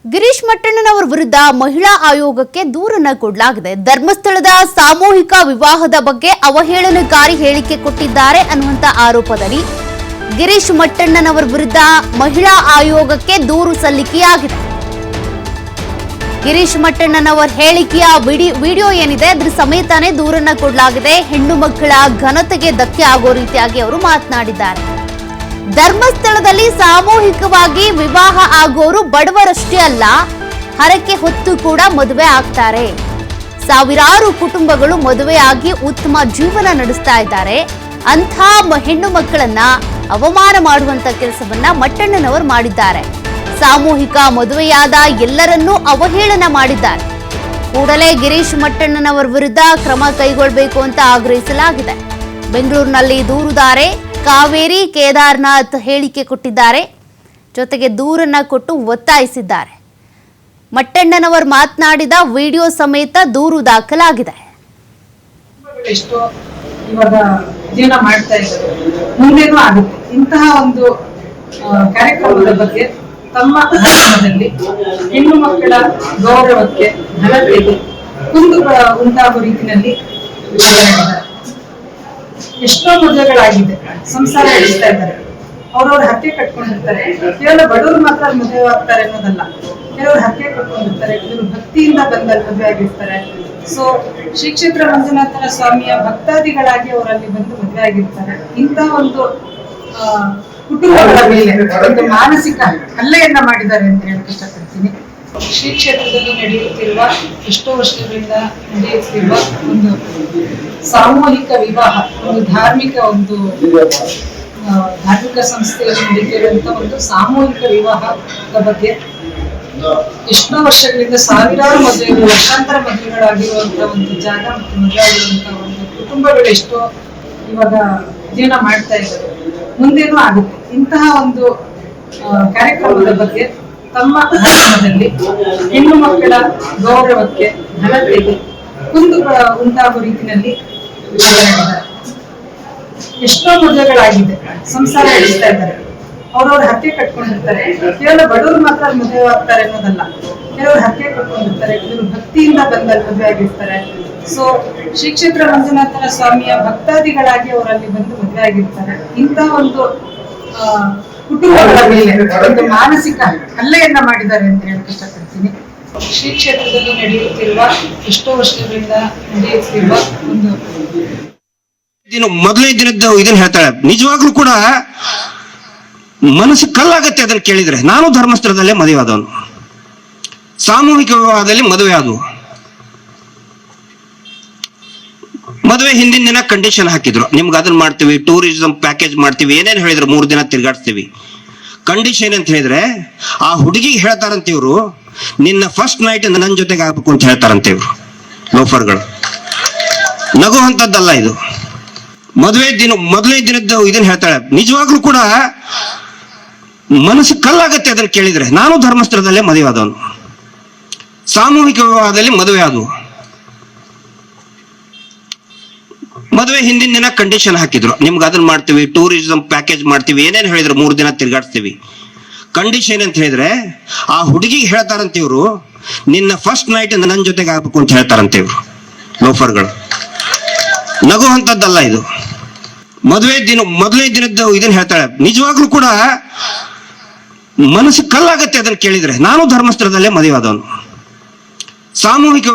ಗಿರೀಶ್ ಮಟ್ಟಣ್ಣನವರ ವಿರುದ್ಧ ಮಹಿಳಾ ಆಯೋಗಕ್ಕೆ ದೂರನ್ನ ಕೊಡಲಾಗಿದೆ. ಧರ್ಮಸ್ಥಳದ ಸಾಮೂಹಿಕ ವಿವಾಹದ ಬಗ್ಗೆ ಅವಹೇಳನಕಾರಿ ಹೇಳಿಕೆ ಕೊಟ್ಟಿದ್ದಾರೆ ಅನ್ನುವಂತ ಆರೋಪದಲ್ಲಿ ಗಿರೀಶ್ ಮಟ್ಟಣ್ಣನವರ ವಿರುದ್ಧ ಮಹಿಳಾ ಆಯೋಗಕ್ಕೆ ದೂರು ಸಲ್ಲಿಕೆಯಾಗಿದೆ. ಗಿರೀಶ್ ಮಟ್ಟಣ್ಣನವರ ಹೇಳಿಕೆಯ ವಿಡಿಯೋ ಏನಿದೆ ಅದ್ರ ಸಮೇತನೇ ದೂರನ್ನ ಕೊಡಲಾಗಿದೆ. ಹೆಣ್ಣು ಮಕ್ಕಳ ಘನತೆಗೆ ಧಕ್ಕೆ ಆಗೋ ರೀತಿಯಾಗಿ ಅವರು ಮಾತನಾಡಿದ್ದಾರೆ. ಧರ್ಮಸ್ಥಳದಲ್ಲಿ ಸಾಮೂಹಿಕವಾಗಿ ವಿವಾಹ ಆಗೋರು ಬಡವರಷ್ಟೇ ಅಲ್ಲ, ಹರಕೆ ಹೊತ್ತು ಕೂಡ ಮದುವೆ ಆಗ್ತಾರೆ. ಸಾವಿರಾರು ಕುಟುಂಬಗಳು ಮದುವೆಯಾಗಿ ಉತ್ತಮ ಜೀವನ ನಡೆಸ್ತಾ ಇದ್ದಾರೆ. ಅಂಥ ಹೆಣ್ಣು ಮಕ್ಕಳನ್ನ ಅವಮಾನ ಮಾಡುವಂತ ಕೆಲಸವನ್ನ ಮಟ್ಟಣ್ಣನವರು ಮಾಡಿದ್ದಾರೆ. ಸಾಮೂಹಿಕ ಮದುವೆಯಾದ ಎಲ್ಲರನ್ನೂ ಅವಹೇಳನ ಮಾಡಿದ್ದಾರೆ. ಕೂಡಲೇ ಗಿರೀಶ್ ಮಟ್ಟಣ್ಣನವರ ವಿರುದ್ಧ ಕ್ರಮ ಕೈಗೊಳ್ಳಬೇಕು ಅಂತ ಆಗ್ರಹಿಸಲಾಗಿದೆ. ಬೆಂಗಳೂರಿನಲ್ಲಿ ದೂರುದಾರೆ ಕಾವೇರಿ ಕೇದಾರ್ನಾಥ್ ಹೇಳಿಕೆ ಕೊಟ್ಟಿದ್ದಾರೆ. ಜೊತೆಗೆ ದೂರನ್ನ ಕೊಟ್ಟು ಒತ್ತಾಯಿಸಿದ್ದಾರೆ. ಮಟ್ಟಣ್ಣನವರು ಮಾತನಾಡಿದ ವಿಡಿಯೋ ಸಮೇತ ದೂರು ದಾಖಲಾಗಿದೆ. ಇವಾಗ ಜೀವನ ಮಾಡ್ತಾ ಇದ್ದಾರೆ, ಮುಂದೇನೂ ಆಗುತ್ತೆ. ಇಂತಹ ಒಂದು ಕಾರ್ಯಕ್ರಮದ ಬಗ್ಗೆ ತಮ್ಮ ಧರ್ಮದಲ್ಲಿ ಹೆಣ್ಣು ಮಕ್ಕಳ ಗೌರವಕ್ಕೆ ಘನತೆಗೆ ಕುಂದು ಉಂಟಾಗುವ ರೀತಿಯಲ್ಲಿ ಎಷ್ಟೋ ಮದುವೆಗಳಾಗಿದೆ, ಸಂಸಾರ ನಡೆಸ್ತಾ ಇದ್ದಾರೆ. ಅವ್ರವ್ರ ಹಕ್ಕೆ ಕಟ್ಕೊಂಡಿರ್ತಾರೆ. ಕೇವಲ ಬಡವರು ಮಾತ್ರ ಮದುವೆ ಆಗ್ತಾರೆ ಅನ್ನೋದಲ್ಲ, ಕೆಲವರು ಹಕ್ಕೆ ಕಟ್ಕೊಂಡಿರ್ತಾರೆ, ಕೆಲವರು ಭಕ್ತಿಯಿಂದ ಬಂದ ಮದುವೆ ಆಗಿರ್ತಾರೆ. ಸೊ ಶ್ರೀ ಕ್ಷೇತ್ರ ಮಂಜುನಾಥನ ಸ್ವಾಮಿಯ ಭಕ್ತಾದಿಗಳಾಗಿ ಅವರಲ್ಲಿ ಬಂದು ಮದುವೆ ಆಗಿರ್ತಾರೆ. ಇಂಥ ಒಂದು ಕುಟುಂಬಗಳ ಮೇಲೆ ಒಂದು ಮಾನಸಿಕ ಹಲ್ಲೆಯನ್ನ ಮಾಡಿದ್ದಾರೆ ಅಂತ ಹೇಳಕ್ ಇಷ್ಟಪಡ್ತೀನಿ. ಶ್ರೀ ಕ್ಷೇತ್ರದಲ್ಲಿ ನಡೆಯುತ್ತಿರುವ ಎಷ್ಟೋ ವರ್ಷಗಳಿಂದ ನಡೆಯುತ್ತಿರುವ ಒಂದು ಸಾಮೂಹಿಕ ವಿವಾಹ, ಒಂದು ಧಾರ್ಮಿಕ ಸಂಸ್ಥೆಯಲ್ಲಿ ನಡೀತಿರುವಂತ ಒಂದು ಸಾಮೂಹಿಕ ವಿವಾಹದ ಬಗ್ಗೆ ಎಷ್ಟೋ ವರ್ಷಗಳಿಂದ ಸಾವಿರಾರು ಮದುವೆಗಳು, ಲಕ್ಷಾಂತರ ಮದುವೆಗಳಾಗಿರುವಂತ ಒಂದು ಜಾಗ ಮತ್ತು ಮದುವೆ ಆಗಿರುವಂತ ಒಂದು ಕುಟುಂಬಗಳು ಎಷ್ಟೋ ಇವಾಗ ಜೀವನ ಮಾಡ್ತಾ ಇದ್ದಾರೆ, ಮುಂದೇನೂ ಆಗುತ್ತೆ. ಇಂತಹ ಒಂದು ಕಾರ್ಯಕ್ರಮದ ಬಗ್ಗೆ ತಮ್ಮ ಧರ್ಮದಲ್ಲಿ ಹೆಣ್ಣು ಮಕ್ಕಳ ಗೌರವಕ್ಕೆ ಘನತೆಗೆ ಕುಂದು ಉಂಟಾಗುವ ರೀತಿಯಲ್ಲಿ ಎಷ್ಟೋ ಮದುವೆಗಳಾಗಿದೆ, ಸಂಸಾರ ನಡೆಸ್ತಾ ಇದ್ದಾರೆ. ಅವ್ರವ್ರ ಹಕ್ಕೆ ಕಟ್ಕೊಂಡಿರ್ತಾರೆ. ಕೇವಲ ಬಡವರು ಮಾತ್ರ ಮದುವೆ ಆಗ್ತಾರೆ ಅನ್ನೋದಲ್ಲ, ಕೆಲವರು ಹಕ್ಕೆ ಕಟ್ಕೊಂಡಿರ್ತಾರೆ, ಕೆಲವರು ಭಕ್ತಿಯಿಂದ ಬಂದ ಮದುವೆ ಆಗಿರ್ತಾರೆ. ಸೊ ಶ್ರೀ ಕ್ಷೇತ್ರ ಮಂಜುನಾಥನ ಸ್ವಾಮಿಯ ಭಕ್ತಾದಿಗಳಾಗಿ ಅವರಲ್ಲಿ ಬಂದು ಮದುವೆ ಆಗಿರ್ತಾರೆ. ಇಂಥ ಒಂದು ಕುಟುಂಬಗಳ ಮೇಲೆ ಒಂದು ಮಾನಸಿಕ ಹಲ್ಲೆಯನ್ನ ಮಾಡಿದ್ದಾರೆ ಅಂತ ಹೇಳಕ್ ಇಷ್ಟಪಡ್ತೀನಿ. ಶ್ರೀ ಕ್ಷೇತ್ರದಲ್ಲಿ ನಡೆಯುತ್ತಿರುವ ಎಷ್ಟೋ ವರ್ಷಗಳಿಂದ ನಡೆಯುತ್ತಿರುವ ಒಂದು ಮೊದಲನೇ ದಿನದ ಇದನ್ನ ಹೇಳ್ತಾಳೆ. ನಿಜವಾಗ್ಲೂ ಕೂಡ ಮನಸ್ಸು ಕಲ್ಲಾಗತ್ತೆ ಅದನ್ನ ಕೇಳಿದ್ರೆ. ನಾನು ಧರ್ಮಸ್ಥಳದಲ್ಲೇ ಮದುವೆ ಆದವನು, ಸಾಮೂಹಿಕ ವಿವಾಹದಲ್ಲಿ ಮದುವೆ ಆದವು. ಮದುವೆ ಹಿಂದಿನ ದಿನ ಕಂಡೀಷನ್ ಹಾಕಿದ್ರು, ನಿಮ್ಗೆ ಅದನ್ನ ಮಾಡ್ತೀವಿ, ಟೂರಿಸಂ ಪ್ಯಾಕೇಜ್ ಮಾಡ್ತೀವಿ, ಏನೇನು ಹೇಳಿದ್ರು, 3 ದಿನ ತಿರ್ಗಾಡ್ತೀವಿ. ಕಂಡೀಷನ್ ಅಂತ ಹೇಳಿದ್ರೆ ಆ ಹುಡುಗಿಗೆ ಹೇಳ್ತಾರಂತ ಇವ್ರು, ನಿನ್ನ ಫಸ್ಟ್ ನೈಟ್ ನನ್ನ ಜೊತೆಗೆ ಆಗ್ಬೇಕು ಅಂತ ಹೇಳ್ತಾರಂತ ಇವ್ರು ಲೋಫರ್ಗಳು. ನಗು ಅಂತದ್ದಲ್ಲ ಇದು. ಮೊದಲನೇ ದಿನದ ಇದನ್ನ ಹೇಳ್ತಾಳೆ. ನಿಜವಾಗ್ಲೂ ಕೂಡ ಮನಸ್ಸು ಕಲ್ಲಾಗತ್ತೆ ಅದನ್ನ ಕೇಳಿದ್ರೆ. ನಾನು ಧರ್ಮಸ್ಥಳದಲ್ಲೇ ಮದುವೆ ಆದವನು, ಸಾಮೂಹಿಕ ವಿವಾಹದಲ್ಲಿ ಮದುವೆ ಆದವು. ಮದುವೆ ಹಿಂದಿನ ದಿನ ಕಂಡೀಷನ್ ಹಾಕಿದ್ರು, ನಿಮ್ಗೆ ಅದನ್ನ ಮಾಡ್ತೀವಿ, ಟೂರಿಸಂ ಪ್ಯಾಕೇಜ್ ಮಾಡ್ತೀವಿ, ಏನೇನು ಹೇಳಿದ್ರು, 3 ದಿನ ತಿರ್ಗಾಡ್ತೀವಿ. ಕಂಡೀಷನ್ ಅಂತ ಹೇಳಿದ್ರೆ ಆ ಹುಡುಗಿಗೆ ಹೇಳ್ತಾರಂತ ಇವ್ರು, ನಿನ್ನ ಫಸ್ಟ್ ನೈಟ್ ನನ್ನ ಜೊತೆಗೆ ಆಗ್ಬೇಕು ಅಂತ ಹೇಳ್ತಾರಂತ ಇವ್ರು ಲೋಫರ್ಗಳು. ನಗು ಅಂತದ್ದಲ್ಲ ಇದು. ಮೊದಲನೇ ದಿನದ ಇದನ್ನ ಹೇಳ್ತಾಳೆ. ನಿಜವಾಗ್ಲೂ ಕೂಡ ಮನಸ್ಸು ಕಲ್ಲಾಗತ್ತೆ ಅದನ್ನ ಕೇಳಿದ್ರೆ. ನಾನು ಧರ್ಮಸ್ಥಳದಲ್ಲೇ ಮದುವೆ ಆದವನು, ಸಾಮೂಹಿಕ